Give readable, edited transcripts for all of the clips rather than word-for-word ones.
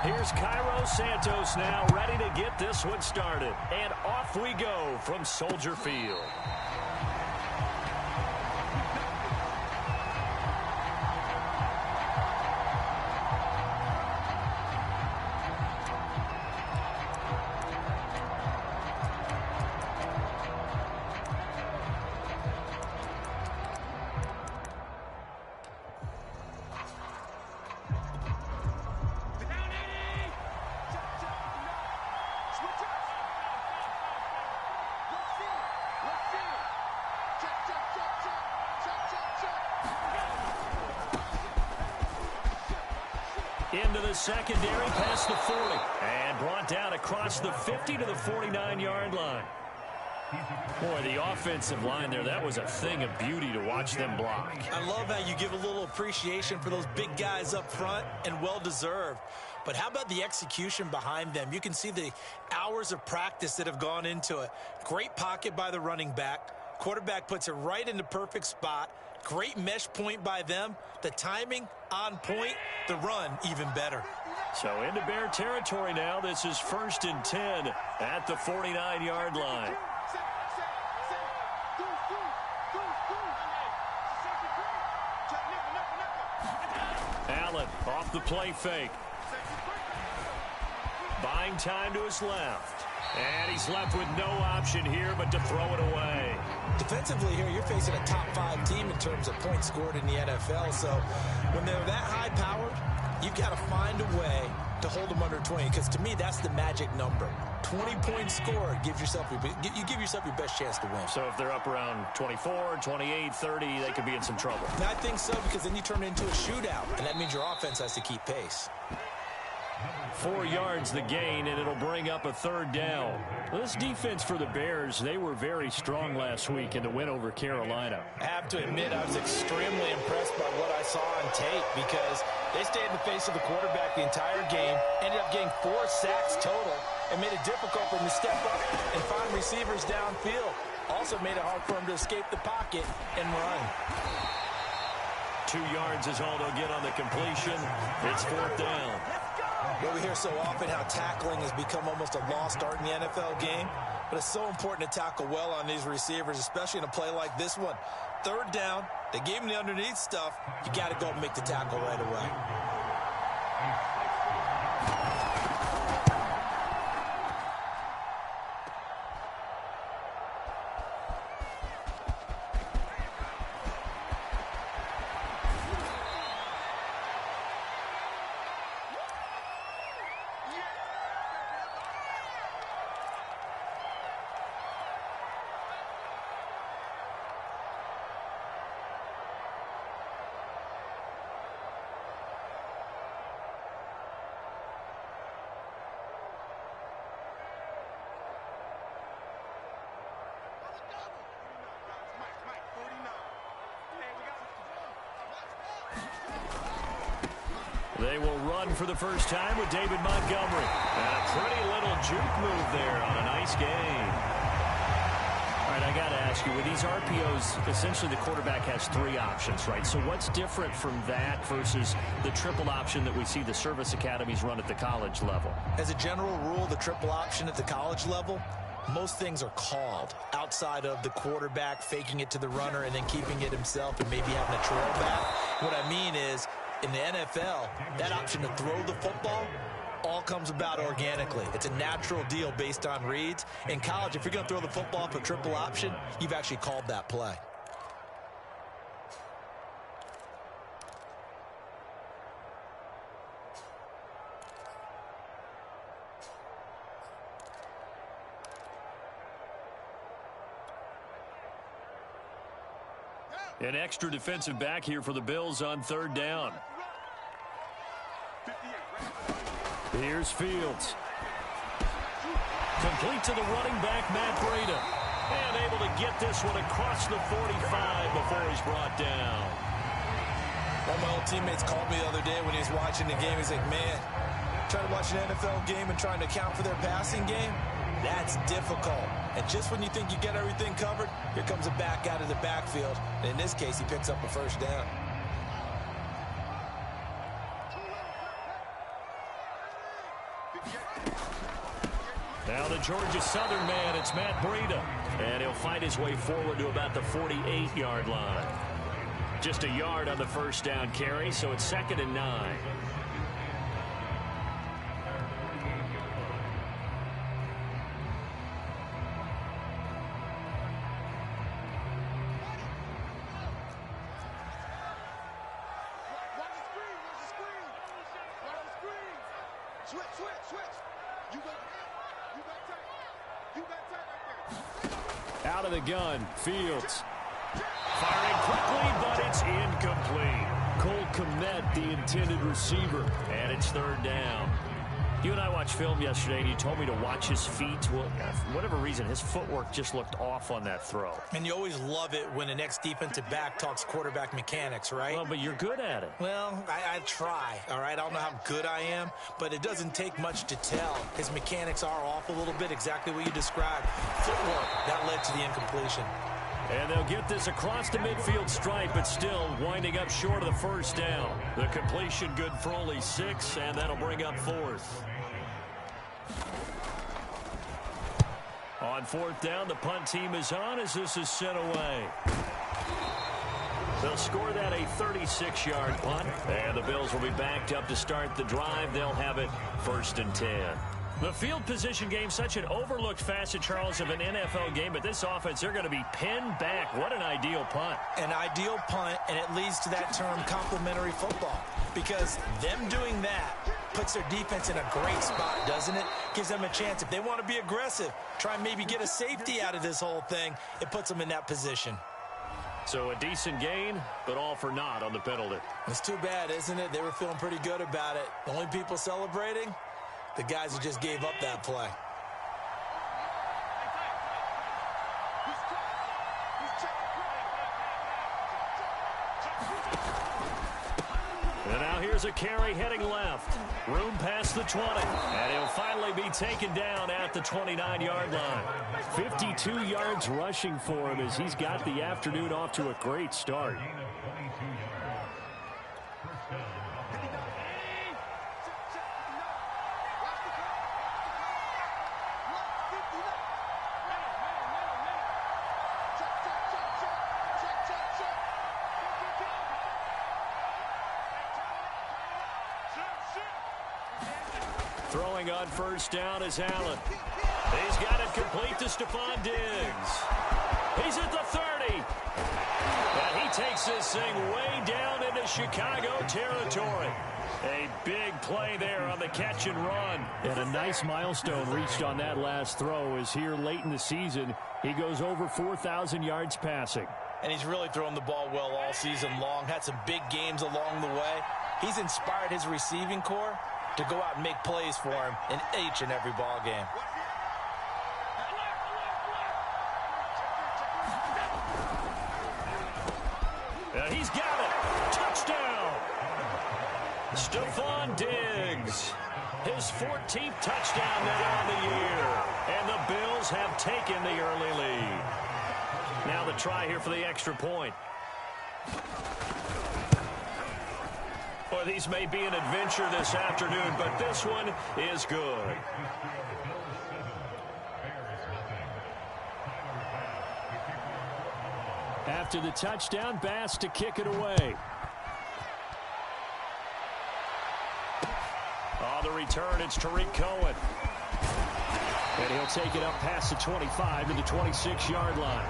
Here's Cairo Santos now ready to get this one started. And off we go from Soldier Field. Into the secondary, past the 40, and brought down across the 50 to the 49-yard line. Boy, the offensive line there, that was a thing of beauty to watch them block. I love how you give a little appreciation for those big guys up front, and well-deserved. But how about the execution behind them? You can see the hours of practice that have gone into it. Great pocket by the running back. Quarterback puts it right in the perfect spot. Great mesh point by them. The timing on point. The run even better. So into Bear territory now. This is 1st and 10 at the 49-yard line. Allen off the play fake. Buying time to his left. And he's left with no option here but to throw it away. Defensively here, you're facing a top 5 team in terms of points scored in the NFL. So when they're that high-powered, you've got to find a way to hold them under 20. Because to me, that's the magic number. 20 points scored gives yourself you give yourself your best chance to win. So if they're up around 24, 28, 30, they could be in some trouble. I think so, because then you turn it into a shootout, and that means your offense has to keep pace. 4 yards the gain, and it'll bring up a 3rd down. This defense for the Bears, they were very strong last week in the win over Carolina. I have to admit, I was extremely impressed by what I saw on tape, because they stayed in the face of the quarterback the entire game, ended up getting 4 sacks total, and made it difficult for him to step up and find receivers downfield. Also made it hard for him to escape the pocket and run. 2 yards is all they'll get on the completion. It's 4th down. Well, we hear so often how tackling has become almost a lost art in the NFL game, but it's so important to tackle well on these receivers, especially in a play like this one. 3rd down, they gave him the underneath stuff. You got to go and make the tackle right away. They will run for the first time with David Montgomery. And a pretty little juke move there on a nice game. All right, I got to ask you, with these RPOs, essentially the quarterback has 3 options, right? So what's different from that versus the triple option that we see the service academies run at the college level? As a general rule, the triple option at the college level, most things are called outside of the quarterback faking it to the runner and then keeping it himself and maybe having a trail back. What I mean is, in the NFL, that option to throw the football all comes about organically. It's a natural deal based on reads. In college, if you're going to throw the football for triple option, you've actually called that play. An extra defensive back here for the Bills on 3rd down. Here's Fields. Complete to the running back, Matt Breida. And able to get this one across the 45 before he's brought down. One of my old teammates called me the other day when he was watching the game. He's like, man, trying to watch an NFL game and trying to account for their passing game, that's difficult. And just when you think you get everything covered, here comes a back out of the backfield. And in this case, he picks up a 1st down. Now the Georgia Southern man, it's Matt Breida. And he'll fight his way forward to about the 48-yard line. Just a yard on the first down carry, so it's 2nd and 9. Out of the gun, Fields. Firing quickly, but it's incomplete. Cole Kmet, the intended receiver, and it's 3rd down. You and I watched film yesterday, and you told me to watch his feet. Well, for whatever reason, his footwork just looked off on that throw. And you always love it when an ex-defensive back talks quarterback mechanics, right? Well, but you're good at it. Well, I try, all right? I don't know how good I am, but it doesn't take much to tell. His mechanics are off a little bit, exactly what you described. Footwork, that led to the incompletion. And they'll get this across the midfield stripe, but still winding up short of the 1st down. The completion good for only 6, and that'll bring up 4th. On 4th down, the punt team is on as this is sent away. They'll score that a 36-yard punt, and the Bills will be backed up to start the drive. They'll have it 1st and 10. The field position game, such an overlooked facet, Charles, of an NFL game, but this offense, they're going to be pinned back. What an ideal punt. An ideal punt, and it leads to that term complementary football, because them doing that puts their defense in a great spot, doesn't it? Gives them a chance. If they want to be aggressive, try and maybe get a safety out of this whole thing, it puts them in that position. So a decent gain, but all for naught on the penalty. It's too bad, isn't it? They were feeling pretty good about it. The only people celebrating, the guys who just gave up that play. And now here's a carry heading left. Room past the 20. And he'll finally be taken down at the 29-yard line. 52 yards rushing for him as he's got the afternoon off to a great start. Throwing on 1st down is Allen. He's got it complete to Stephon Diggs. He's at the 30. And he takes this thing way down into Chicago territory. A big play there on the catch and run. And a nice milestone reached on that last throw as here late in the season, he goes over 4,000 yards passing. And he's really thrown the ball well all season long. Had some big games along the way. He's inspired his receiving corps to go out and make plays for him in each and every ball game. He's got it. Touchdown. Stephon Diggs. His 14th touchdown now on the year. And the Bills have taken the early lead. Now the try here for the extra point. Well, these may be an adventure this afternoon, but this one is good. After the touchdown, Bass to kick it away. On the return, it's Tariq Cohen. And he'll take it up past the 25 to the 26-yard line.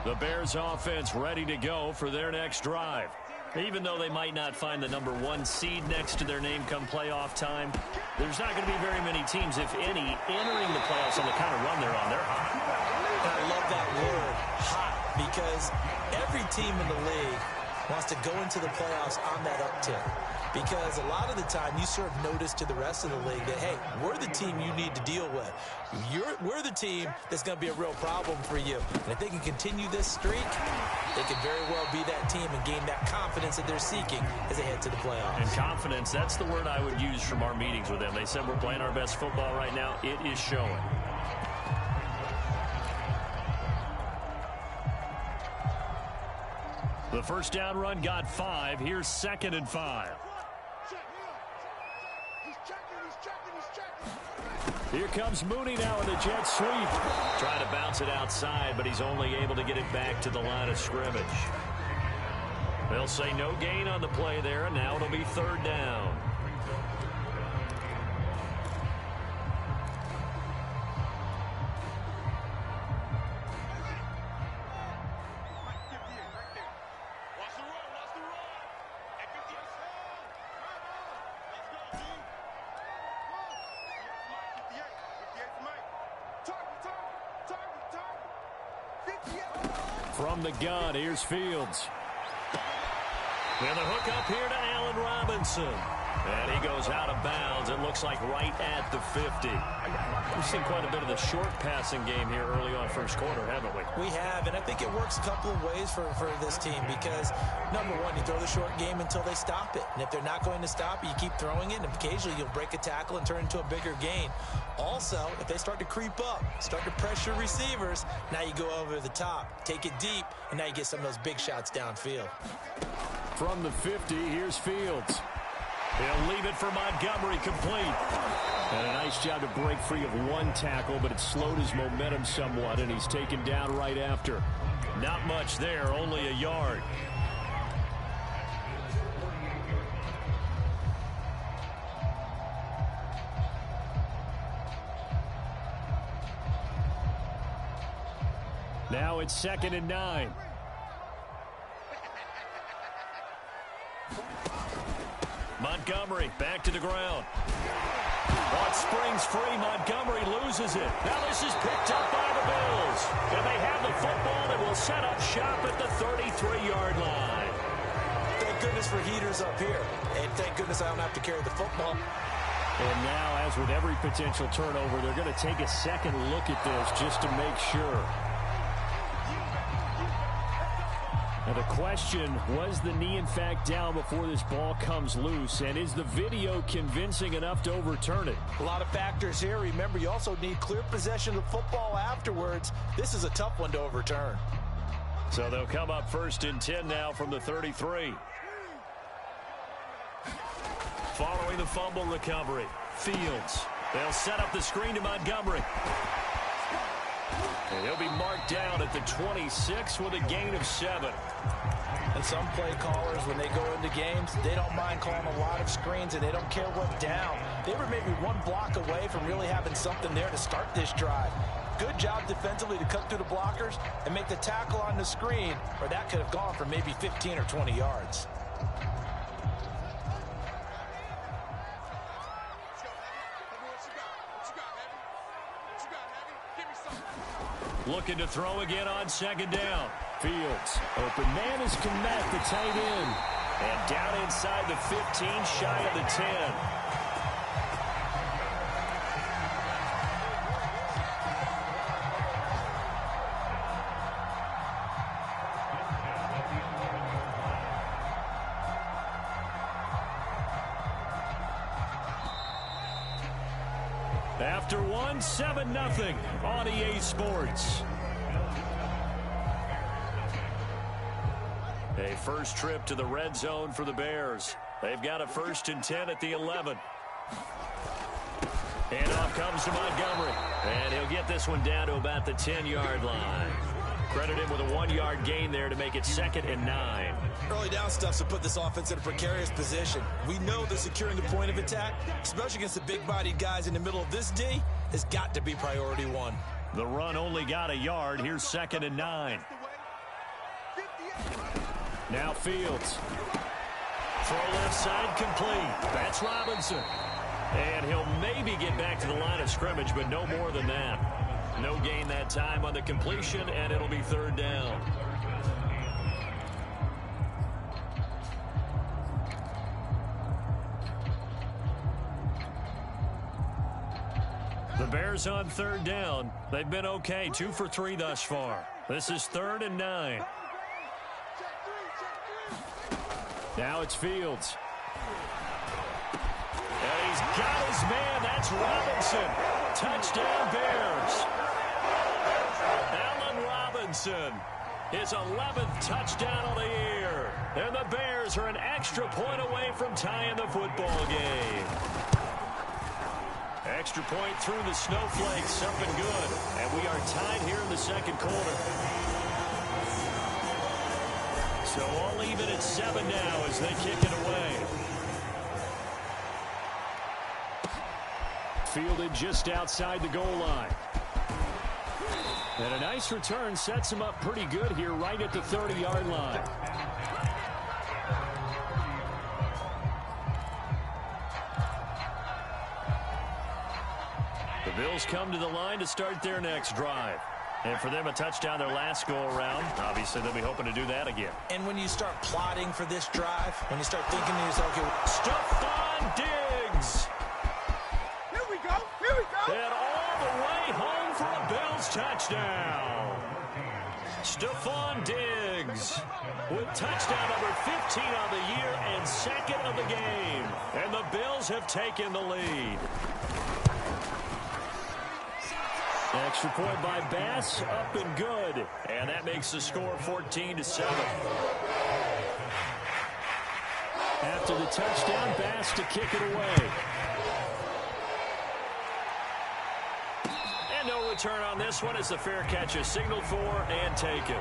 The Bears offense ready to go for their next drive. Even though they might not find the #1 seed next to their name come playoff time, there's not going to be very many teams, if any, entering the playoffs on the kind of run they're on. They're hot. I love that word, hot, because every team in the league wants to go into the playoffs on that uptick. Because a lot of the time you serve notice to the rest of the league that, hey, we're the team you need to deal with. We're the team that's going to be a real problem for you. And if they can continue this streak, they could very well be that team and gain that confidence that they're seeking as they head to the playoffs. And confidence, that's the word I would use from our meetings with them. They said we're playing our best football right now. It is showing. The first down run got 5. Here's 2nd and 5. Here comes Mooney now with a jet sweep. Trying to bounce it outside, but he's only able to get it back to the line of scrimmage. They'll say no gain on the play there, and now it'll be 3rd down. From the gun, here's Fields. And the hook up here to Allen Robinson. And he goes out of bounds. It looks like right at the 50. We've seen quite a bit of the short passing game here early on first quarter, haven't we? We have, and I think it works a couple of ways for this team because, number one, you throw the short game until they stop it. And if they're not going to stop it, you keep throwing it, and occasionally you'll break a tackle and turn it into a bigger gain. Also, if they start to creep up, start to pressure receivers, now you go over the top, take it deep, and now you get some of those big shots downfield. From the 50, here's Fields. He'll leave it for Montgomery, complete. And a nice job to break free of one tackle, but it slowed his momentum somewhat, and he's taken down right after. Not much there, only a yard. Now it's 2nd and 9. Montgomery back to the ground. What springs free, Montgomery loses it. Now this is picked up by the Bills. And they have the football and will set up shop at the 33-yard line. Thank goodness for heaters up here. And thank goodness I don't have to carry the football. And now, as with every potential turnover, they're going to take a second look at this just to make sure. Now the question, was the knee in fact down before this ball comes loose? And is the video convincing enough to overturn it? A lot of factors here. Remember, you also need clear possession of the football afterwards. This is a tough one to overturn. So they'll come up 1st and 10 now from the 33. Following the fumble recovery, Fields. They'll set up the screen to Montgomery. And he'll be marked down at the 26 with a gain of 7. And some play callers, when they go into games, they don't mind calling a lot of screens, and they don't care what down. They were maybe one block away from really having something there to start this drive. Good job defensively to cut through the blockers and make the tackle on the screen, or that could have gone for maybe 15 or 20 yards. Looking to throw again on 2nd down. Fields. Open man is Komet, the tight end. And down inside the 15, shy of the 10. After one, 7-0 on EA Sports. A first trip to the red zone for the Bears. They've got a 1st and 10 at the 11. And off comes to Montgomery. And he'll get this one down to about the 10-yard line. Credit him with a 1-yard gain there to make it 2nd and 9. Early down stuff to put this offense in a precarious position. We know that securing the point of attack, especially against the big-bodied guys in the middle of this D, has got to be priority 1. The run only got a yard. Here's 2nd and 9. Now Fields. Throw left side complete. That's Robinson. And he'll maybe get back to the line of scrimmage, but no more than that. No gain that time on the completion, and it'll be 3rd down. The Bears on 3rd down. They've been okay, 2 for 3 thus far. This is 3rd and 9. Now it's Fields. And he's got his man. That's Robinson. Touchdown, Bears. Allen Robinson his 11th touchdown of the year. And the Bears are an extra point away from tying the football game. Extra point through the snowflakes, up and good. And we are tied here in the second quarter. So all even at 7 now as they kick it away. Fielded just outside the goal line. And a nice return sets him up pretty good here right at the 30-yard line. The Bills come to the line to start their next drive. And for them, a touchdown their last go-around. Obviously, they'll be hoping to do that again. And when you start plotting for this drive, when you start thinking to yourself, okay, Stephon Diggs! Here we go! Here we go! And all the way home for a Bills touchdown. Stephon Diggs with touchdown number 15 on the year and second of the game. And the Bills have taken the lead. Extra point by Bass, up and good. And that makes the score 14-7. After the touchdown, Bass to kick it away. And no return on this one as the fair catch is signaled for and taken.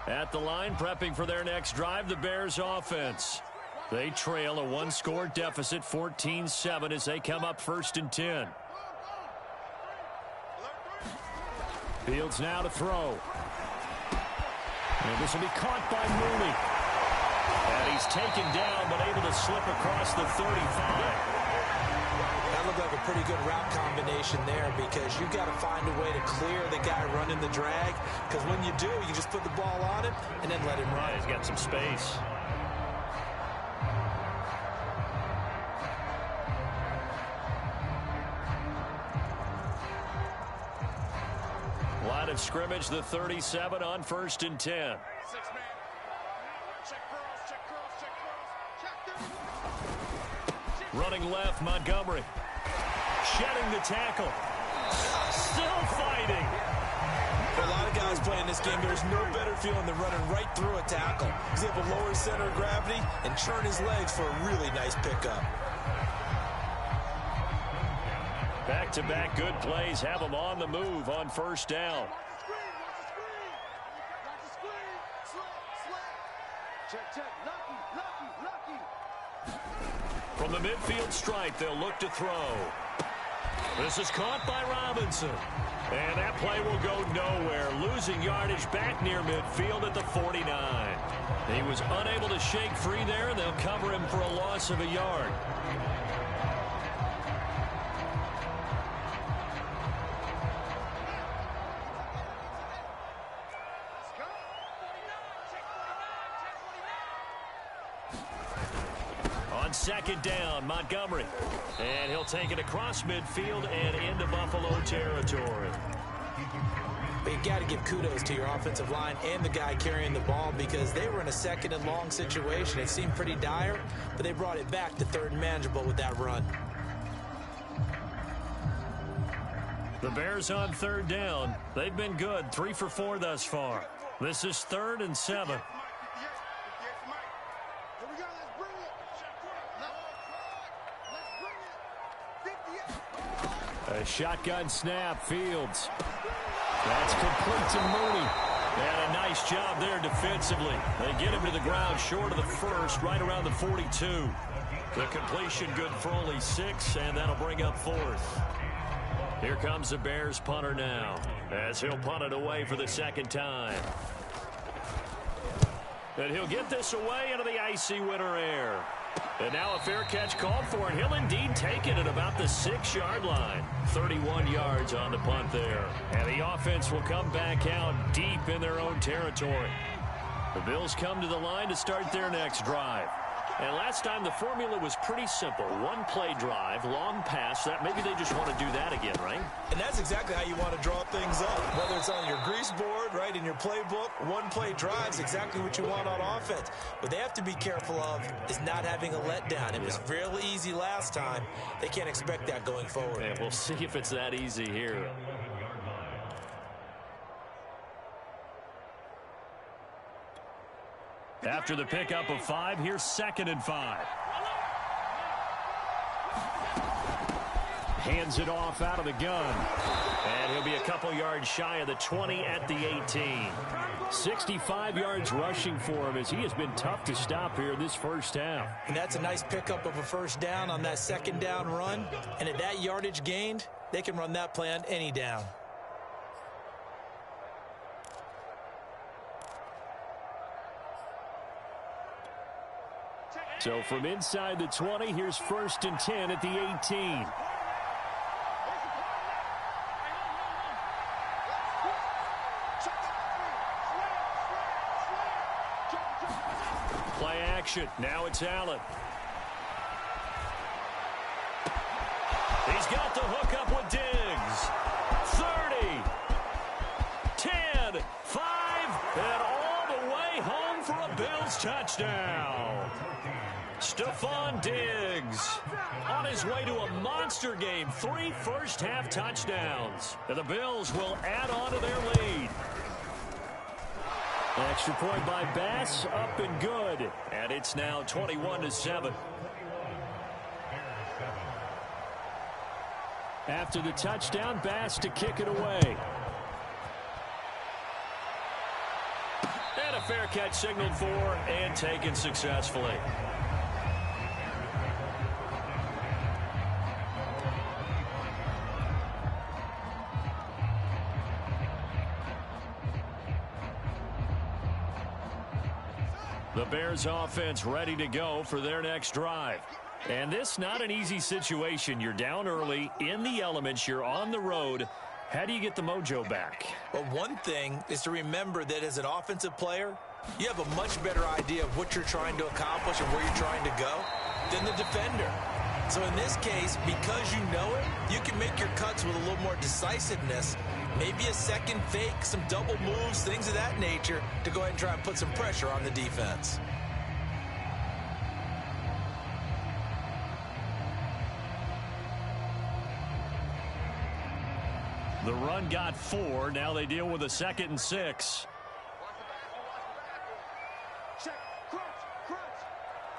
At the line, prepping for their next drive, the Bears offense. They trail a one-score deficit, 14-7, as they come up 1st and 10. Fields now to throw. And this will be caught by Mooney. And he's taken down, but able to slip across the 35. That looked like a pretty good route combination there because you've got to find a way to clear the guy running the drag. Because when you do, you just put the ball on him and then let him run. Yeah, he's got some space. Line of scrimmage, the 37 on 1st and 10. 6-man. Check curls, check curls, check curls. Check them. Running left, Montgomery. Shedding the tackle. Still fighting. For a lot of guys playing this game, there's no better feeling than running right through a tackle. He's able to lower his center of gravity and churn his legs for a really nice pickup. Back-to-back good plays have them on the move on 1st down. From the midfield stripe, they'll look to throw. This is caught by Robinson. And that play will go nowhere. Losing yardage back near midfield at the 49. He was unable to shake free there, and they'll cover him for a loss of a yard. On 2nd down, Montgomery. And he'll take it across midfield and into Buffalo territory. But you've got to give kudos to your offensive line and the guy carrying the ball because they were in a 2nd and long situation. It seemed pretty dire, but they brought it back to 3rd and manageable with that run. The Bears on 3rd down. They've been good, 3 for 4 thus far. This is 3rd and 7. A shotgun snap, Fields. That's complete to Mooney. And a nice job there defensively. They get him to the ground short of the 1st, right around the 42. The completion good for only 6, and that'll bring up 4th. Here comes the Bears punter now, as he'll punt it away for the 2nd time. And he'll get this away into the icy winter air. And now a fair catch called for, and he'll indeed take it at about the 6-yard line. 31 yards on the punt there. And the offense will come back out deep in their own territory. The Bills come to the line to start their next drive. And last time the formula was pretty simple. One play drive, long pass. That maybe they just want to do that again, right? And that's exactly how you want to draw things up. Whether it's on your grease board, right, in your playbook, one play drive is exactly what you want on offense. What they have to be careful of is not having a letdown. It was real easy last time. They can't expect that going forward. And we'll see if it's that easy here. After the pickup of 5, here's 2nd and 5. Hands it off out of the gun. And he'll be a couple yards shy of the 20 at the 18. 65 yards rushing for him as he has been tough to stop here in this first half. And that's a nice pickup of a first down on that 2nd down run. And at that yardage gained, they can run that play on any down. So from inside the 20, here's 1st and 10 at the 18. Play action. Now it's Allen. He's got the hook up with Diggs. 30, 10, 5, and all the way home for a Bills touchdown. Stephon Diggs on his way to a monster game. 3 first-half touchdowns. And the Bills will add on to their lead. Extra point by Bass, up and good. And it's now 21-7. After the touchdown, Bass to kick it away. And a fair catch signaled for and taken successfully. The Bears offense ready to go for their next drive. And this not an easy situation. You're down early, in the elements, you're on the road. How do you get the mojo back? Well, one thing is to remember that as an offensive player, you have a much better idea of what you're trying to accomplish and where you're trying to go than the defender. So in this case, because you know it, you can make your cuts with a little more decisiveness. Maybe a second fake, some double moves, things of that nature to go ahead and try and put some pressure on the defense. The run got 4. Now they deal with a 2nd and 6. Check, crunch, crunch,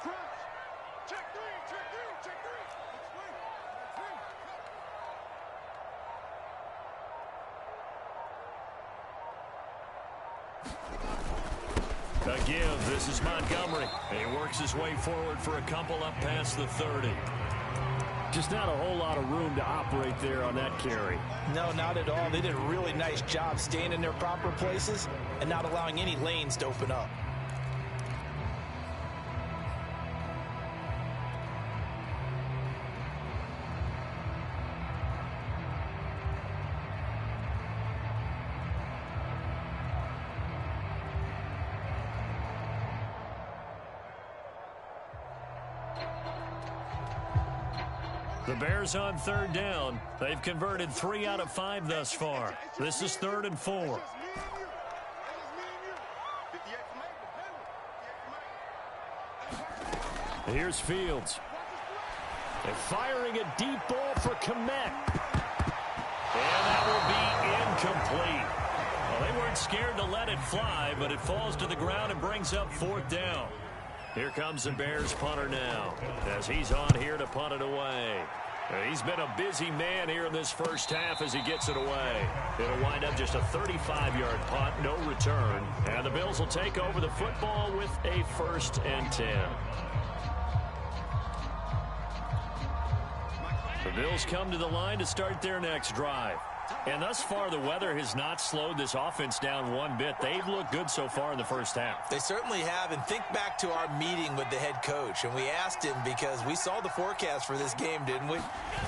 crunch. Check 3, check 3, check 3. A give. This is Montgomery. He works his way forward for a couple up past the 30. Just not a whole lot of room to operate there on that carry. No, not at all. They did a really nice job staying in their proper places and not allowing any lanes to open up. The Bears on 3rd down. They've converted 3 out of 5 thus far. This is 3rd and 4. Here's Fields. They're firing a deep ball for Komet. And that will be incomplete. Well, they weren't scared to let it fly, but it falls to the ground and brings up 4th down. Here comes the Bears punter now as he's on here to punt it away. He's been a busy man here in this first half as he gets it away. It'll wind up just a 35-yard punt, no return. And the Bills will take over the football with a 1st and 10. The Bills come to the line to start their next drive. And thus far, the weather has not slowed this offense down one bit. They've looked good so far in the first half. They certainly have. And think back to our meeting with the head coach. And we asked him, because we saw the forecast for this game, didn't we?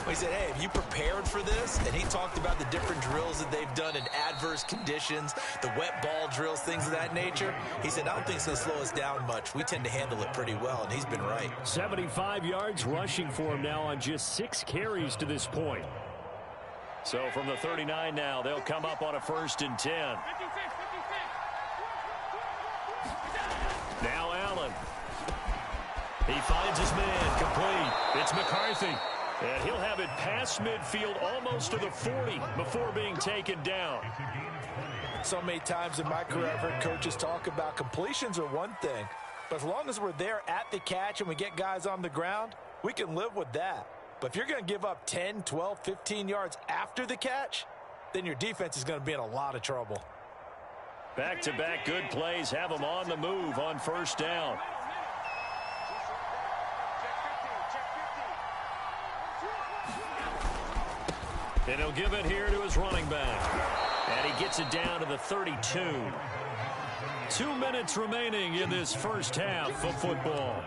We said, hey, have you prepared for this? And he talked about the different drills that they've done in adverse conditions, the wet ball drills, things of that nature. He said, I don't think it's going to slow us down much. We tend to handle it pretty well, and he's been right. 75 yards rushing for him now on just 6 carries to this point. So from the 39 now, they'll come up on a 1st and 10. Now Allen. He finds his man, complete. It's McCarthy. And he'll have it past midfield almost to the 40 before being taken down. So many times in my career, I've heard coaches talk about completions are one thing. But as long as we're there at the catch and we get guys on the ground, we can live with that. But if you're going to give up 10, 12, 15 yards after the catch, then your defense is going to be in a lot of trouble. Back-to-back good plays have them on the move on 1st down. And he'll give it here to his running back. And he gets it down to the 32. 2 minutes remaining in this first half of football.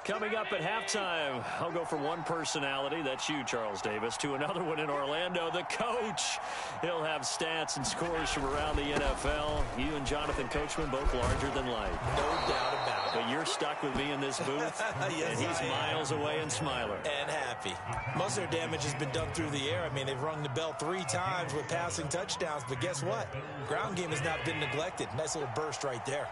Coming up at halftime, I'll go from one personality, that's you, Charles Davis, to another one in Orlando, the coach. He'll have stats and scores from around the NFL. You and Jonathan Coachman both larger than life. No doubt about it. But you're stuck with me in this booth, yes, and he's miles away and smiling. And happy. Most of their damage has been done through the air. I mean, they've rung the bell 3 times with passing touchdowns, but guess what? Ground game has not been neglected. Nice little burst right there.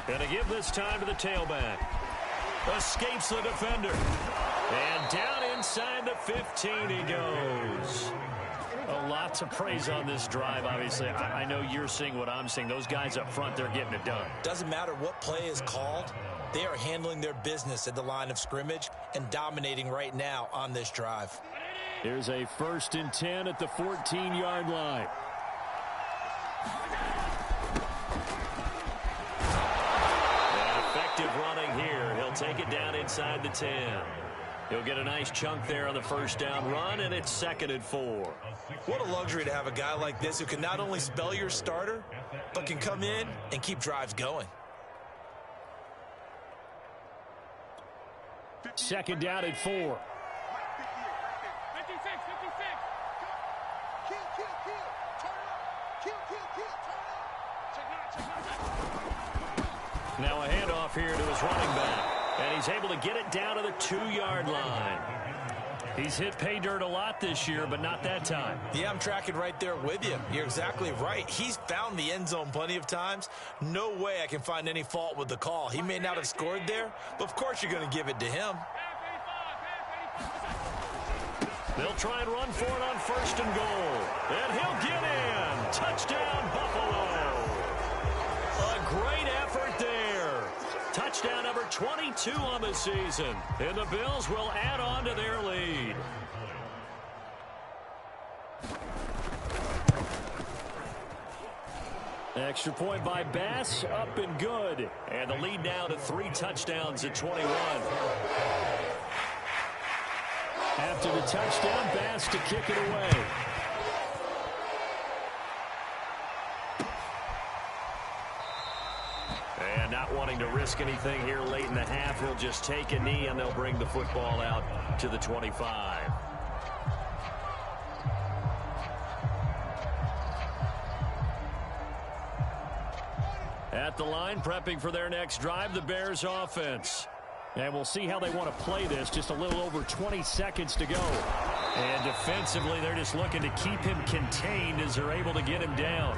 And to give this time to the tailback. Escapes the defender. And down inside the 15 he goes. A lot to praise on this drive, obviously. I know you're seeing what I'm seeing. Those guys up front, they're getting it done. Doesn't matter what play is called. They are handling their business at the line of scrimmage and dominating right now on this drive. Here's a 1st and 10 at the 14-yard line. Running here. He'll take it down inside the 10. He'll get a nice chunk there on the 1st down run, and it's 2nd and 4. What a luxury to have a guy like this who can not only spell your starter, but can come in and keep drives going. 2nd down at 4. 56, 56. Kill. Turn up. Kill. Turn up. Check now. Now a handoff here to his running back. And he's able to get it down to the 2-yard line. He's hit pay dirt a lot this year, but not that time. Yeah, I'm tracking right there with you. You're exactly right. He's found the end zone plenty of times. No way I can find any fault with the call. He may not have scored there, but of course you're going to give it to him. They'll try and run for it on 1st and goal. And he'll get in. Touchdown, Buffalo. A great effort there. Touchdown number 22 on the season. And the Bills will add on to their lead. Extra point by Bass, up and good. And the lead now to 3 touchdowns at 21. After the touchdown, Bass to kick it away. And not wanting to risk anything here late in the half, he'll just take a knee and they'll bring the football out to the 25. At the line, prepping for their next drive, the Bears offense. And we'll see how they want to play this. Just a little over 20 seconds to go. And defensively, they're just looking to keep him contained as they're able to get him down.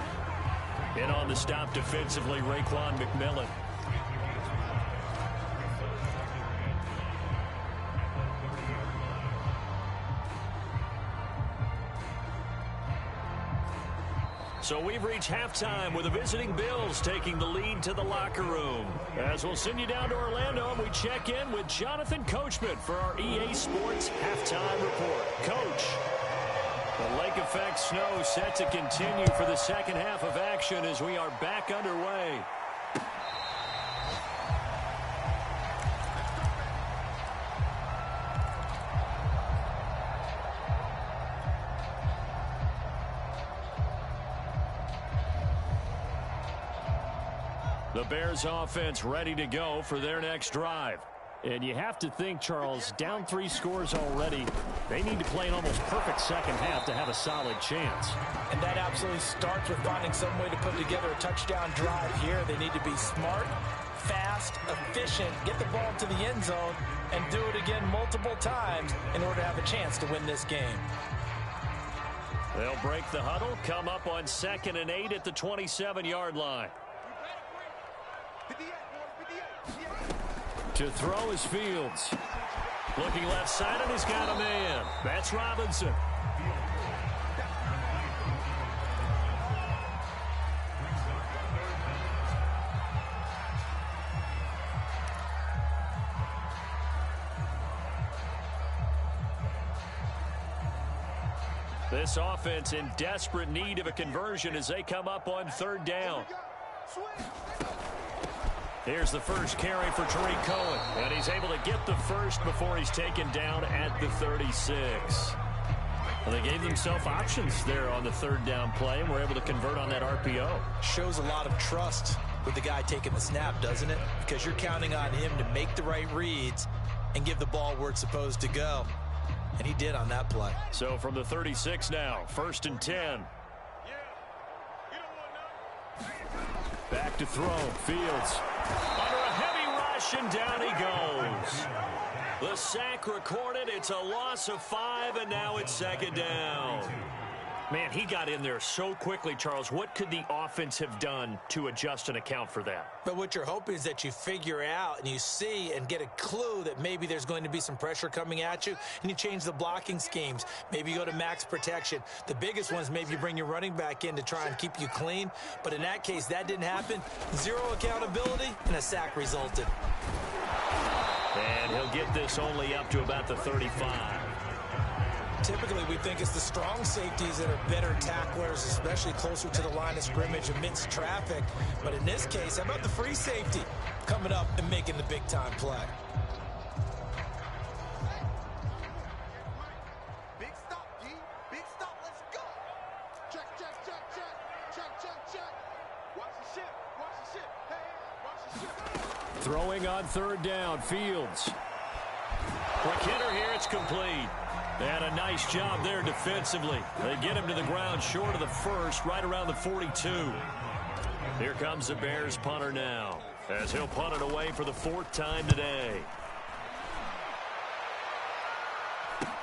And on the stop defensively, Raekwon McMillan. So we've reached halftime with the visiting Bills taking the lead to the locker room. As we'll send you down to Orlando and we check in with Jonathan Coachman for our EA Sports Halftime Report. Coach, the Lakers effect snow set to continue for the second half of action as we are back underway. The Bears offense ready to go for their next drive. And you have to think, Charles, down 3 scores already. They need to play an almost perfect second half to have a solid chance. And that absolutely starts with finding some way to put together a touchdown drive here. They need to be smart, fast, efficient, get the ball to the end zone, and do it again multiple times in order to have a chance to win this game. They'll break the huddle, come up on 2nd and 8 at the 27-yard line. To throw is Fields. Looking left side, and he's got a man. That's Robinson. This offense in desperate need of a conversion as they come up on 3rd down. Here's the first carry for Tariq Cohen, and he's able to get the first before he's taken down at the 36. Well, they gave themselves options there on the 3rd down play, and were able to convert on that RPO. Shows a lot of trust with the guy taking the snap, doesn't it? Because you're counting on him to make the right reads and give the ball where it's supposed to go. And he did on that play. So from the 36 now, 1st and 10. Back to throw. Fields under a heavy rush, and down he goes. The sack recorded. It's a loss of 5, and now it's 2nd down. Man, he got in there so quickly, Charles. What could the offense have done to adjust and account for that? But what you're hoping is that you figure out and you see and get a clue that maybe there's going to be some pressure coming at you, and you change the blocking schemes. Maybe you go to max protection. The biggest ones, maybe you bring your running back in to try and keep you clean. But in that case, that didn't happen. 0 accountability, and a sack resulted. And he'll get this only up to about the 35. Typically, we think it's the strong safeties that are better tacklers, especially closer to the line of scrimmage amidst traffic. But in this case, how about the free safety coming up and making the big-time play? Big stop, D. Big stop. Let's go. Check, check, check, check. Check, check, check. Watch the ship. Watch the ship. Hey, watch the ship. Throwing on 3rd down, Fields. Quick hitter here, it's complete. And a nice job there defensively. They get him to the ground short of the first, right around the 42. Here comes the Bears punter now, as he'll punt it away for the 4th time today.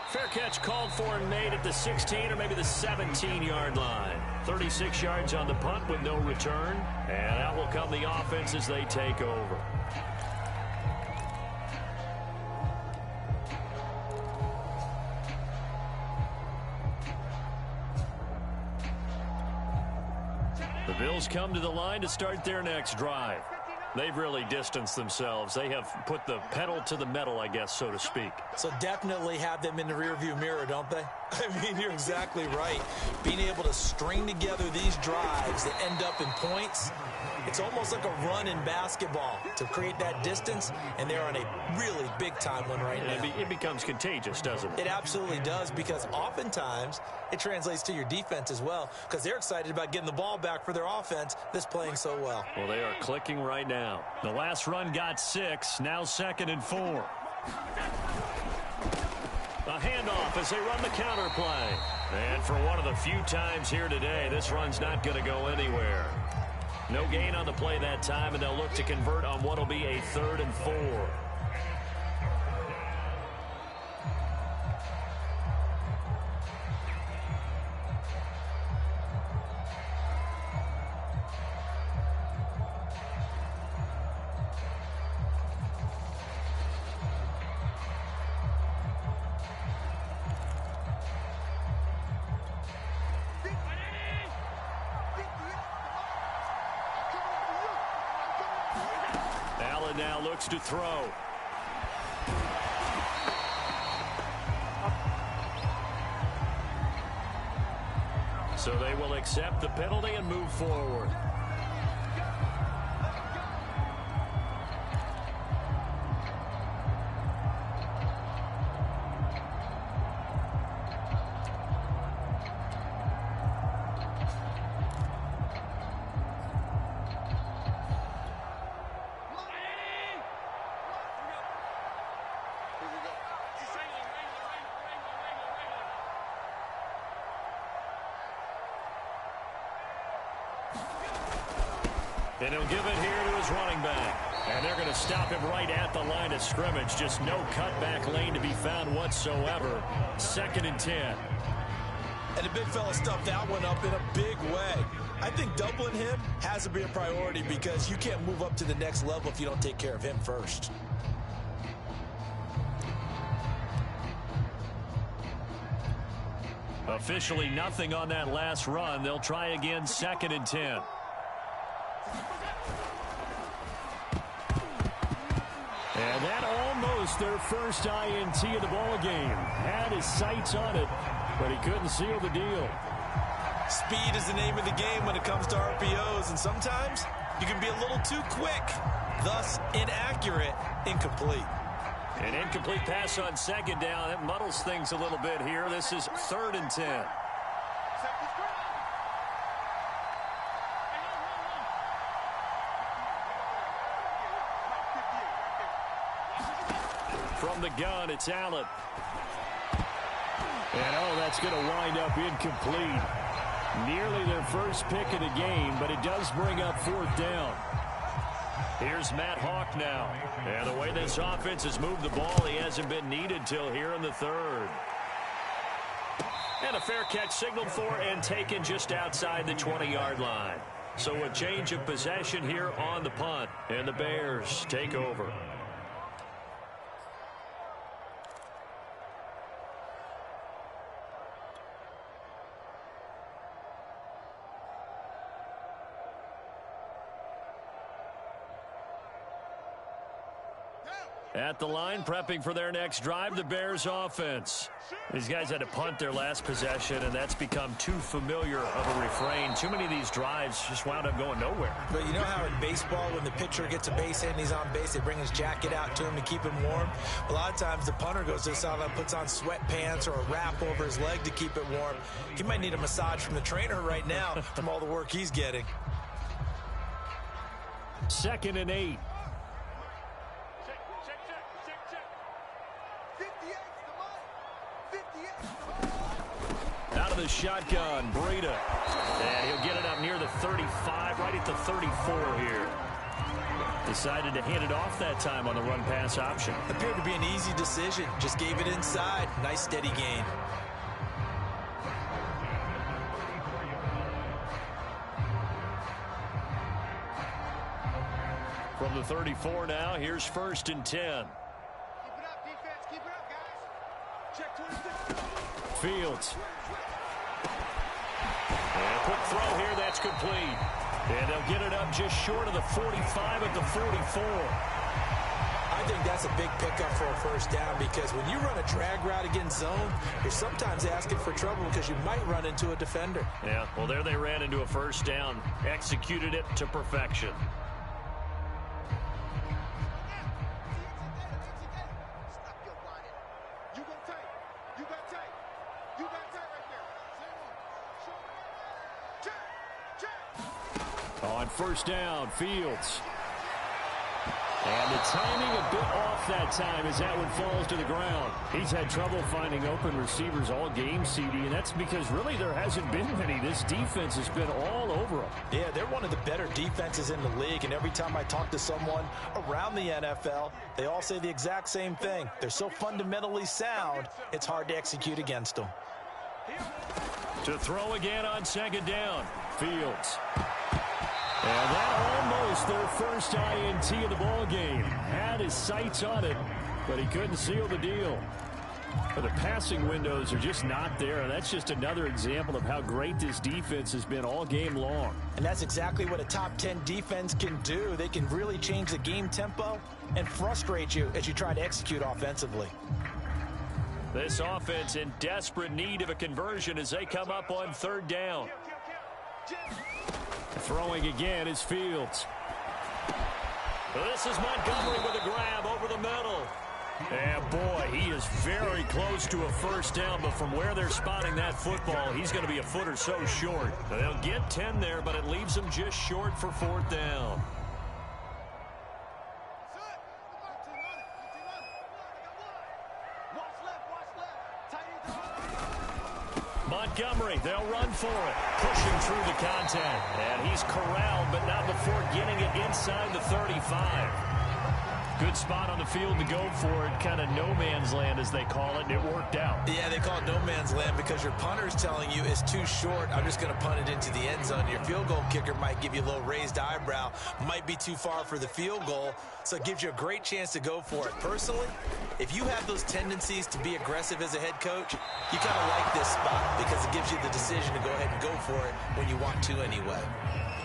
Fair catch called for and made at the 16 or maybe the 17-yard line. 36 yards on the punt with no return. And out will come the offense as they take over. The Bills come to the line to start their next drive. They've really distanced themselves. They have put the pedal to the metal, I guess, so to speak. So definitely have them in the rearview mirror, don't they? I mean, you're exactly right. Being able to string together these drives that end up in points, it's almost like a run in basketball to create that distance, and they're on a really big-time one right now. It becomes contagious, doesn't it? It absolutely does, because oftentimes it translates to your defense as well, because they're excited about getting the ball back for their offense that's playing so well. Well, they are clicking right now. The last run got 6, now 2nd and 4. A handoff as they run the counter play. And for one of the few times here today, this run's not going to go anywhere. No gain on the play that time, and they'll look to convert on what will be a 3rd and 4. Now looks to throw. So they will accept the penalty and move forward. And he'll give it here to his running back. And they're going to stop him right at the line of scrimmage. Just no cutback lane to be found whatsoever. 2nd and 10. And the big fella stuffed that one up in a big way. I think doubling him has to be a priority because you can't move up to the next level if you don't take care of him first. Officially nothing on that last run. They'll try again, 2nd and 10. And that almost their first INT of the ball game. Had his sights on it, but he couldn't seal the deal. Speed is the name of the game when it comes to RPOs, and sometimes you can be a little too quick, thus inaccurate, incomplete. An incomplete pass on 2nd down. That muddles things a little bit here. This is 3rd and 10. From the gun, it's Allen. And, oh, that's going to wind up incomplete. Nearly their first pick of the game, but it does bring up 4th down. Here's Matt Hawk now. And the way this offense has moved the ball, he hasn't been needed till here in the 3rd. And a fair catch signaled for and taken just outside the 20-yard line. So a change of possession here on the punt. And the Bears take over. At the line, prepping for their next drive, the Bears offense. These guys had to punt their last possession, and that's become too familiar of a refrain. Too many of these drives just wound up going nowhere. But you know how in baseball, when the pitcher gets a base hit and he's on base, they bring his jacket out to him to keep him warm? A lot of times the punter goes to the sideline, puts on sweatpants or a wrap over his leg to keep it warm. He might need a massage from the trainer right now from all the work he's getting. 2nd and 8. Out of the shotgun, Breida. And he'll get it up near the 35, right at the 34 here. Decided to hand it off that time on the run-pass option. Appeared to be an easy decision. Just gave it inside. Nice steady gain. From the 34 now, here's 1st and 10. Keep it up, defense. Keep it up, guys. Check 26. Fields. And a quick throw here, that's complete. And they'll get it up just short of the 45 at the 44. I think that's a big pickup for a first down because when you run a drag route against zone, you're sometimes asking for trouble because you might run into a defender. Yeah, well, there they ran into a first down. Executed it to perfection. On 1st down, Fields. And the timing a bit off that time as that one falls to the ground. He's had trouble finding open receivers all game, CD, and that's because really there hasn't been many. This defense has been all over them. Yeah, they're one of the better defenses in the league, and every time I talk to someone around the NFL, they all say the exact same thing. They're so fundamentally sound, it's hard to execute against them. To throw again on 2nd down, Fields. And that almost their first INT of the ball game. Had his sights on it, but he couldn't seal the deal. But the passing windows are just not there, and that's just another example of how great this defense has been all game long. And that's exactly what a top 10 defense can do. They can really change the game tempo and frustrate you as you try to execute offensively. This offense in desperate need of a conversion as they come up on third down. Throwing again is Fields. This is Montgomery with a grab over the middle. And boy, he is very close to a first down, but from where they're spotting that football, he's going to be a foot or so short. They'll get 10 there, but it leaves them just short for fourth down. Montgomery, they'll run for it, pushing through the contact. And he's corralled, but not before getting it inside the 35. Good spot on the field to go for it, kind of no man's land as they call it, and it worked out. Yeah, they call it no man's land because your punter's telling you it's too short. I'm just going to punt it into the end zone. Your field goal kicker might give you a little raised eyebrow, might be too far for the field goal, so it gives you a great chance to go for it. Personally, if you have those tendencies to be aggressive as a head coach, you kind of like this spot because it gives you the decision to go ahead and go for it when you want to anyway.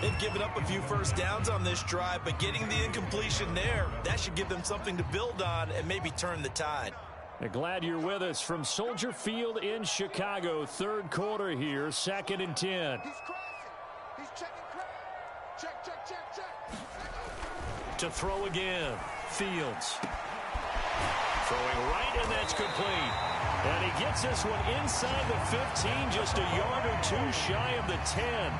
They've given up a few first downs on this drive, but getting the incompletion there, that should give them something to build on and maybe turn the tide. Glad you're with us from Soldier Field in Chicago. Third quarter here, 2nd and 10. He's crashing. He's checking crash. Check, check, check, check. To throw again, Fields. Throwing right, and that's complete. And he gets this one inside the 15, just a yard or two shy of the 10.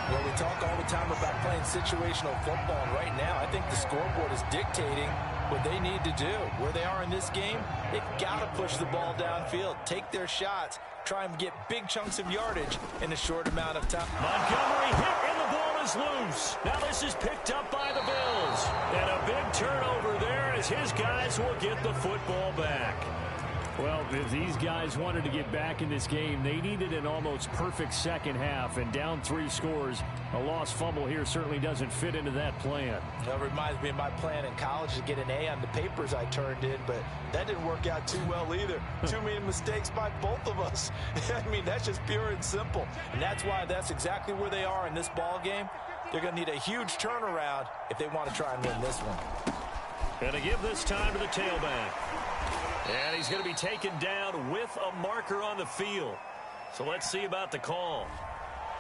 Well, we talk all the time about playing situational football, and right now I think the scoreboard is dictating what they need to do. Where they are in this game, they've got to push the ball downfield, take their shots, try and get big chunks of yardage in a short amount of time. Montgomery hit, and the ball is loose. Now this is picked up by the Bills. And a big turnover there as his guys will get the football back. Well, if these guys wanted to get back in this game, they needed an almost perfect second half, and down 3 scores. A lost fumble here certainly doesn't fit into that plan. That reminds me of my plan in college to get an A on the papers I turned in, but that didn't work out too well either. Too many mistakes by both of us. I mean, that's just pure and simple. And that's why that's exactly where they are in this ball game. They're going to need a huge turnaround if they want to try and win this one. Going to give this time to the tailback. And he's going to be taken down with a marker on the field. So let's see about the call.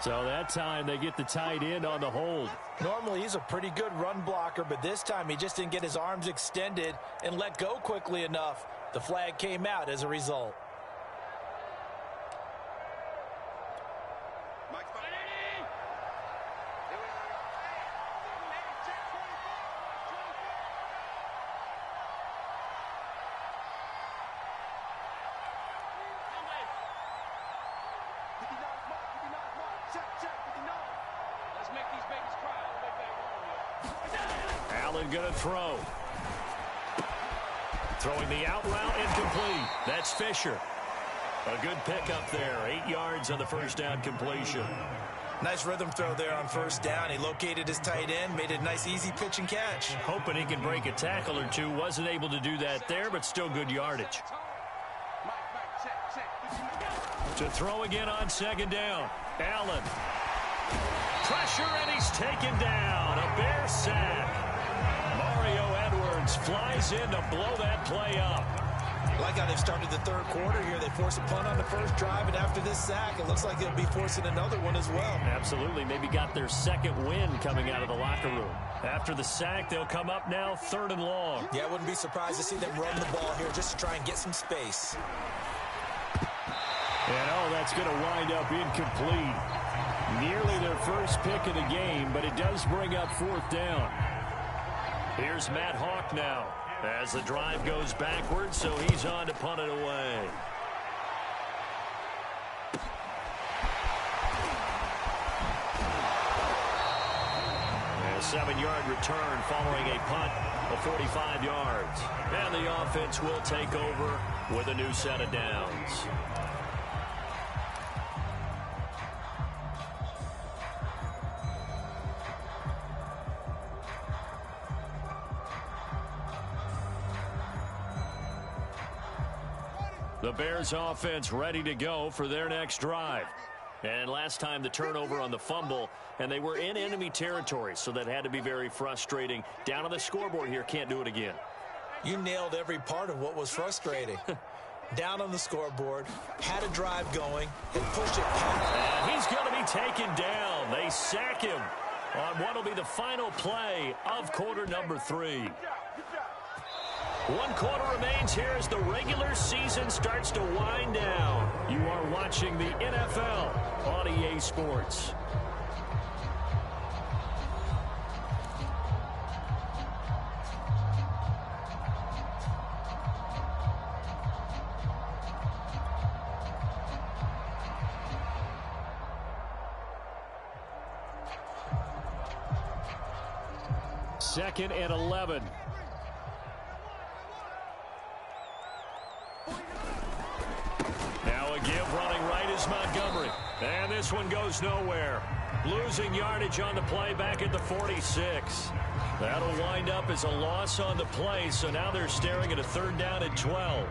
So that time they get the tight end on the hold. Normally he's a pretty good run blocker, but this time he just didn't get his arms extended and let go quickly enough. The flag came out as a result. Going to throw. Throwing the out route, incomplete. That's Fisher. A good pickup there. 8 yards on the first down completion. Nice rhythm throw there on first down. He located his tight end, made a nice easy pitch and catch. Hoping he can break a tackle or two. Wasn't able to do that there, but still good yardage. To throw again on second down. Allen. Pressure, and he's taken down. A Bear sack. Flies in to blow that play up. Like how they've started the third quarter here. They force a punt on the first drive, and after this sack, it looks like they'll be forcing another one as well. Absolutely. Maybe got their second win coming out of the locker room. After the sack, they'll come up now 3rd and long. Yeah, I wouldn't be surprised to see them run the ball here just to try and get some space. And oh, that's going to wind up incomplete. Nearly their first pick of the game, but it does bring up 4th down. Here's Matt Hawk now as the drive goes backwards, so he's on to punt it away. A 7-yard return following a punt of 45 yards. And the offense will take over with a new set of downs. The Bears offense ready to go for their next drive. And last time the turnover on the fumble, and they were in enemy territory, so that had to be very frustrating. Down on the scoreboard here, can't do it again. You nailed every part of what was frustrating. down on the scoreboard, had a drive going, and pushed it past. And he's going to be taken down. They sack him on what will be the final play of quarter number 3. 1 quarter remains here as the regular season starts to wind down. You are watching the NFL on EA Sports. Second and 11. Now a give running right is Montgomery. And this one goes nowhere. Losing yardage on the play back at the 46. That'll wind up as a loss on the play, so now they're staring at a 3rd down and 12.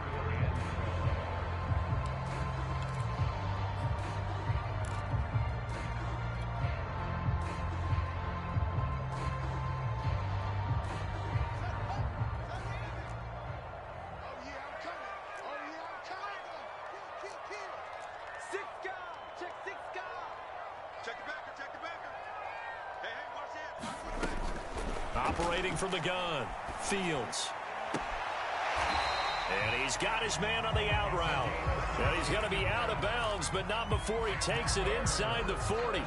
Operating from the gun, Fields. And he's got his man on the out route. And he's going to be out of bounds, but not before he takes it inside the 40.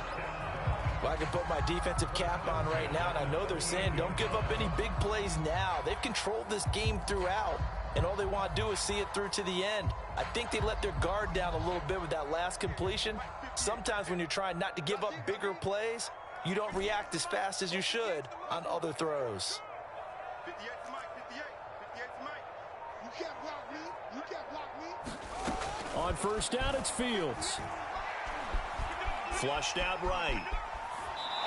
Well, I can put my defensive cap on right now, and I know they're saying don't give up any big plays now. They've controlled this game throughout, and all they want to do is see it through to the end. I think they let their guard down a little bit with that last completion. Sometimes when you're trying not to give up bigger plays, you don't react as fast as you should on other throws. 58 to Mike, 58 to Mike. You can't block me. You can't block me. On first down, it's Fields. Flushed out right.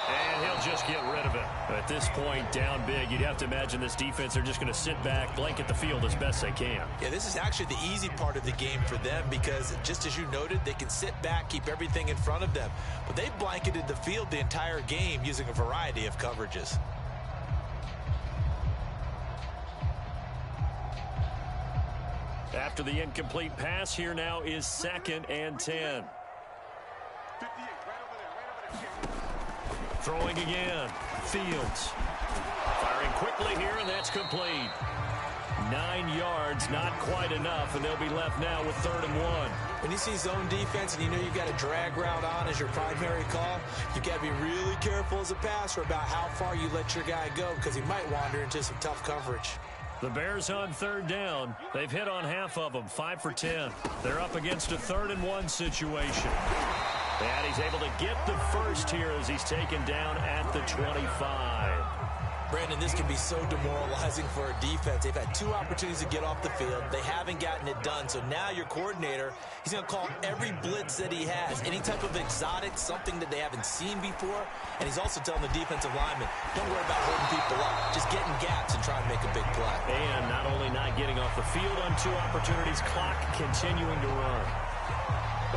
And he'll just get rid of it. At this point, down big, you'd have to imagine this defense, they're just going to sit back, blanket the field as best they can. Yeah, this is actually the easy part of the game for them because, just as you noted, they can sit back, keep everything in front of them. But they've blanketed the field the entire game using a variety of coverages. After the incomplete pass, here now is 2nd and 10. 58, right over there. Throwing again, Fields. Firing quickly here, and that's complete. 9 yards, not quite enough, and they'll be left now with 3rd and 1. When you see zone defense and you know you've got a drag route on as your primary call, you've got to be really careful as a passer about how far you let your guy go because he might wander into some tough coverage. The Bears on 3rd down. They've hit on half of them, 5 for 10. They're up against a 3rd and 1 situation. And he's able to get the first here as he's taken down at the 25. Brandon, this can be so demoralizing for a defense. They've had 2 opportunities to get off the field. They haven't gotten it done. So now your coordinator, he's going to call every blitz that he has, any type of exotic, something that they haven't seen before. And he's also telling the defensive lineman, don't worry about holding people up. Just get in gaps and try and make a big play. And not only not getting off the field on 2 opportunities, clock continuing to run.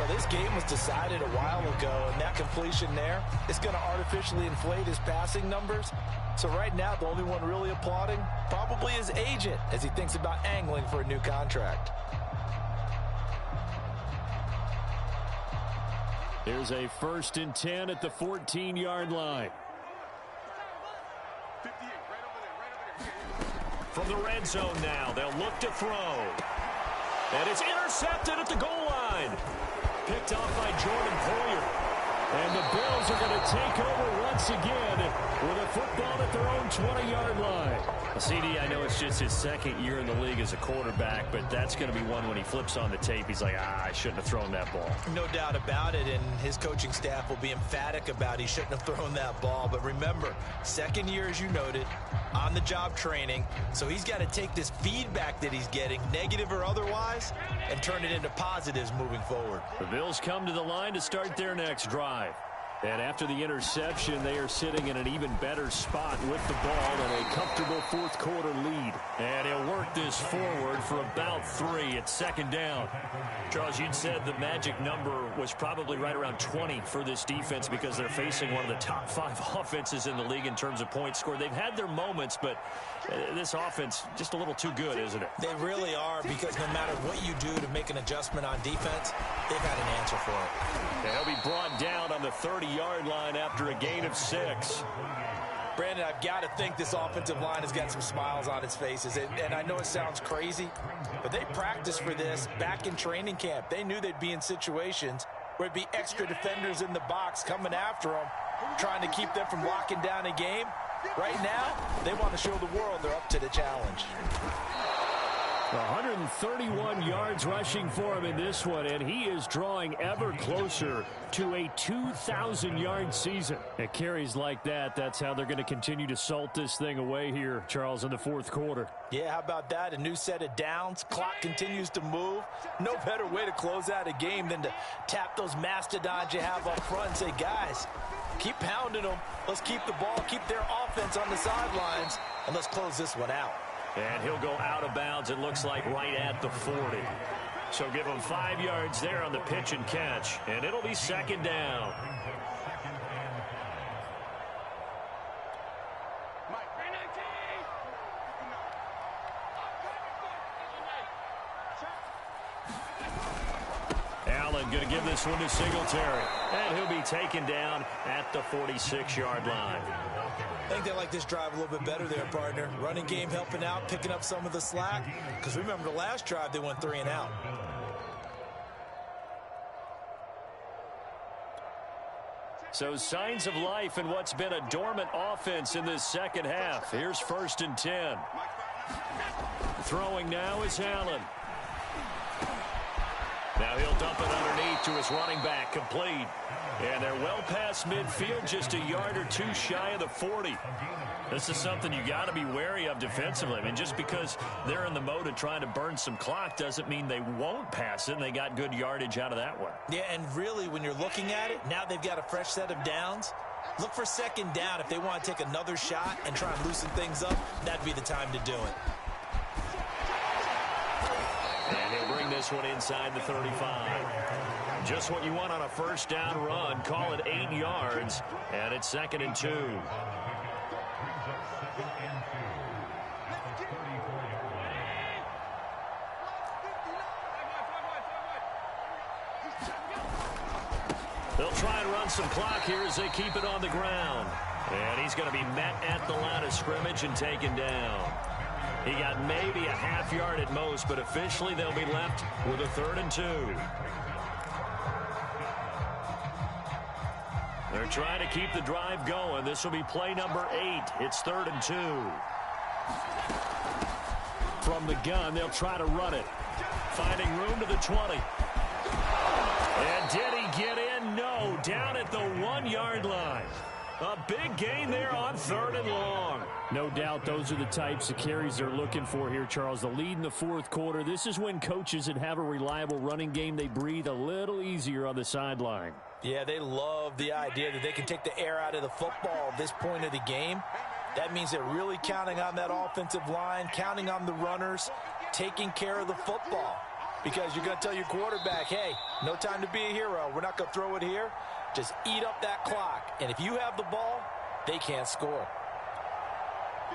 Well, this game was decided a while ago, and that completion there is going to artificially inflate his passing numbers. So right now, the only one really applauding probably his agent as he thinks about angling for a new contract. Here's a 1st and 10 at the 14-yard line. 58, right over there. From the red zone now, they'll look to throw. And it's intercepted at the goal line. Picked off by Jordan Poyer. And the Bills are going to take over once again with a football at their own 20-yard line. CD, I know it's just his 2nd year in the league as a quarterback, but that's going to be one when he flips on the tape. He's like, I shouldn't have thrown that ball. No doubt about it, and his coaching staff will be emphatic about he shouldn't have thrown that ball. But remember, 2nd year, as you noted, on-the-job training, so he's got to take this feedback that he's getting, negative or otherwise, and turn it into positives moving forward. The Bills come to the line to start their next drive. And after the interception, they are sitting in an even better spot with the ball and a comfortable fourth quarter lead. And he'll work this forward for about 3. It's second down. Charles, you'd said the magic number was probably right around 20 for this defense because they're facing one of the top 5 offenses in the league in terms of points scored. They've had their moments, but this offense just a little too good, isn't it? They really are, because no matter what you do to make an adjustment on defense, they've had an answer for it. They'll be brought down on the 30-yard line after a gain of 6. Brandon, I've got to think this offensive line has got some smiles on its faces. And I know it sounds crazy, but they practiced for this back in training camp. They knew they'd be in situations where it'd be extra defenders in the box coming after them, trying to keep them from locking down a game. Right now, they want to show the world they're up to the challenge. 131 yards rushing for him in this one, and he is drawing ever closer to a 2,000-yard season. At carries like that, that's how they're going to continue to salt this thing away here, Charles, in the fourth quarter. Yeah, how about that? A new set of downs. Clock continues to move. No better way to close out a game than to tap those mastodons you have up front and say, guys, keep pounding them. Let's keep the ball, keep their offense on the sidelines, and let's close this one out. And he'll go out of bounds, it looks like, right at the 40. So give him 5 yards there on the pitch and catch, and it'll be second down. Allen going to give this one to Singletary, and he'll be taken down at the 46-yard line. I think they like this drive a little bit better there, partner. Running game helping out, picking up some of the slack. Because remember, the last drive, they went 3 and out. So signs of life in what's been a dormant offense in this second half. Here's 1st and 10. Throwing now is Allen. Now he'll dump it underneath to his running back, complete. And they're well past midfield, just a yard or 2 shy of the 40. This is something you got to be wary of defensively. I mean, just because they're in the mode of trying to burn some clock doesn't mean they won't pass it, and they got good yardage out of that one. Yeah, and really, when you're looking at it, now they've got a fresh set of downs. Look for second down. If they want to take another shot and try and loosen things up, that'd be the time to do it. And he'll bring this one inside the 35. Just what you want on a first down run. Call it 8 yards, and it's 2nd and 2. They'll try and run some clock here as they keep it on the ground. And he's going to be met at the line of scrimmage and taken down. He got maybe a half yard at most, but officially they'll be left with a 3rd and 2. They're trying to keep the drive going. This will be play number 8. It's 3rd and 2. From the gun, they'll try to run it. Finding room to the 20. And did he get in? No. Down at the 1-yard line. A big gain there on 3rd and long. No doubt those are the types of carries they're looking for here, Charles. The lead in the fourth quarter. This is when coaches that have a reliable running game, they breathe a little easier on the sideline. Yeah, they love the idea that they can take the air out of the football at this point of the game. That means they're really counting on that offensive line, counting on the runners, taking care of the football. Because you're going to tell your quarterback, hey, no time to be a hero. We're not going to throw it here. Just eat up that clock. And if you have the ball, they can't score.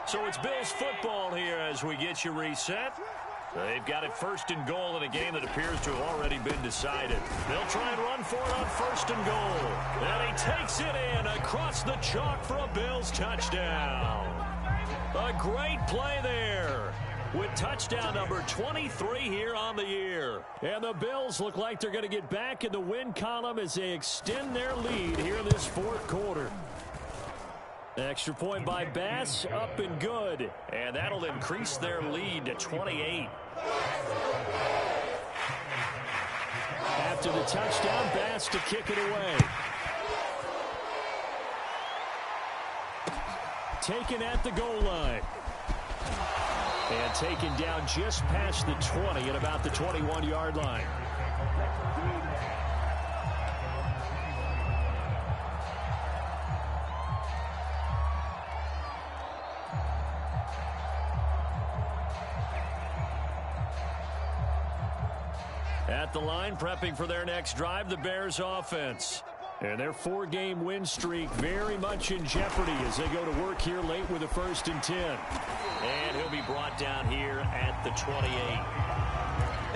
So it's Bills football here as we get you reset. They've got it 1st and goal in a game that appears to have already been decided. They'll try and run for it on 1st and goal. And he takes it in across the chalk for a Bills touchdown. A great play there with touchdown number 23 here on the year. And the Bills look like they're going to get back in the win column as they extend their lead here in this fourth quarter. Extra point by Bass, up and good. And that'll increase their lead to 28. After the touchdown, Bass to kick it away. Taken at the goal line. And taken down just past the 20 at about the 21-yard line. At the line, prepping for their next drive, the Bears offense. And their 4-game win streak very much in jeopardy as they go to work here late with a 1st and 10. And he'll be brought down here at the 28.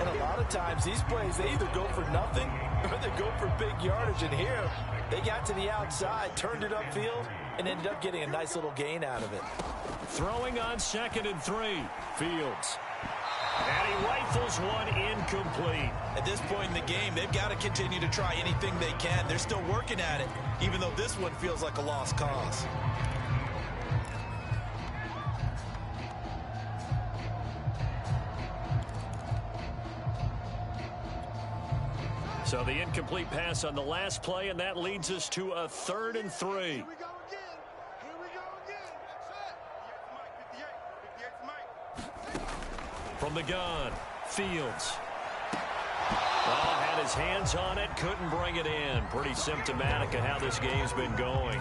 And a lot of times these plays, they either go for nothing or they go for big yardage. And here, they got to the outside, turned it upfield, and ended up getting a nice little gain out of it. Throwing on 2nd and 3. Fields. And he rifles one incomplete. At this point in the game, they've got to continue to try anything they can. They're still working at it, even though this one feels like a lost cause. So the incomplete pass on the last play, and that leads us to a 3rd and 3. Here we go again. Here we go again. That's it. 58's Mike. From the gun, Fields. Oh, had his hands on it, couldn't bring it in. Pretty symptomatic of how this game's been going.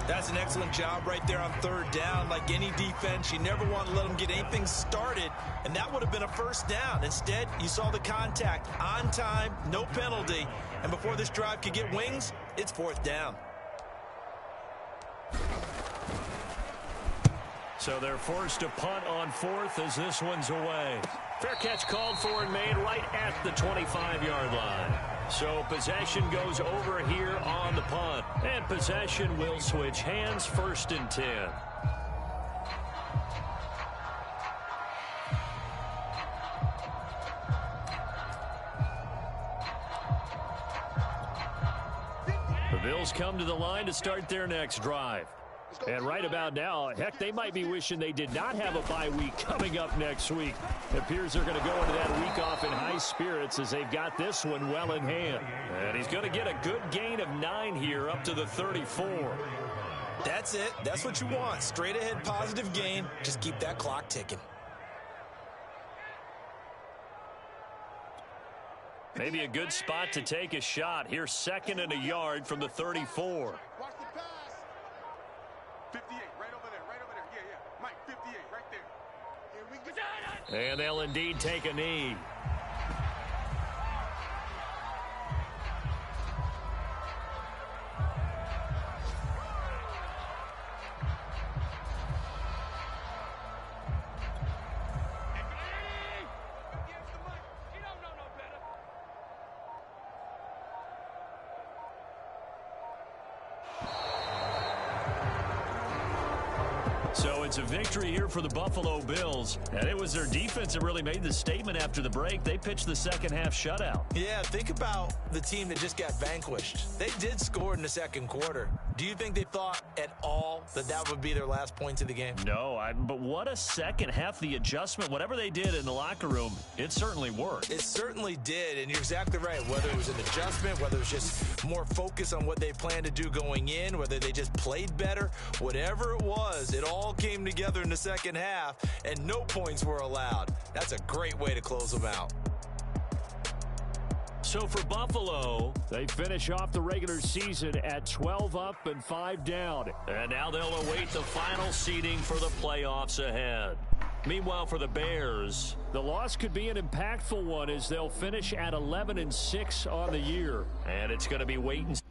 That's an excellent job right there on 3rd down. Like any defense, you never want to let them get anything started, and that would have been a 1st down. Instead, you saw the contact on time, no penalty, and before this drive could get wings, it's 4th down. So they're forced to punt on 4th as this one's away. Fair catch called for and made right at the 25-yard line. So possession goes over here on the punt. And possession will switch hands, 1st and 10. The Bills come to the line to start their next drive. And right about now, heck, they might be wishing they did not have a bye week coming up next week. It appears they're going to go into that week off in high spirits as they've got this one well in hand. And he's going to get a good gain of 9 here up to the 34. That's it. That's what you want. Straight ahead positive gain. Just keep that clock ticking. Maybe a good spot to take a shot. Here's 2nd and a yard from the 34. Watch the pass. 58, right over there. Yeah. Mike, 58, right there. Here we go. And they'll indeed take a knee. So it's a victory here for the Buffalo Bills. And it was their defense that really made the statement after the break. They pitched the second half shutout. Yeah, think about the team that just got vanquished. They did score in the 2nd quarter. Do you think they thought at all that that would be their last points of the game? No, but what a second half. The adjustment, whatever they did in the locker room, it certainly worked. It certainly did, and you're exactly right. Whether it was an adjustment, whether it was just more focus on what they planned to do going in, whether they just played better, whatever it was, it all came together in the second half, and no points were allowed. That's a great way to close them out. So for Buffalo, they finish off the regular season at 12 up and 5 down. And now they'll await the final seeding for the playoffs ahead. Meanwhile, for the Bears, the loss could be an impactful one as they'll finish at 11-6 on the year. And it's going to be wait and see.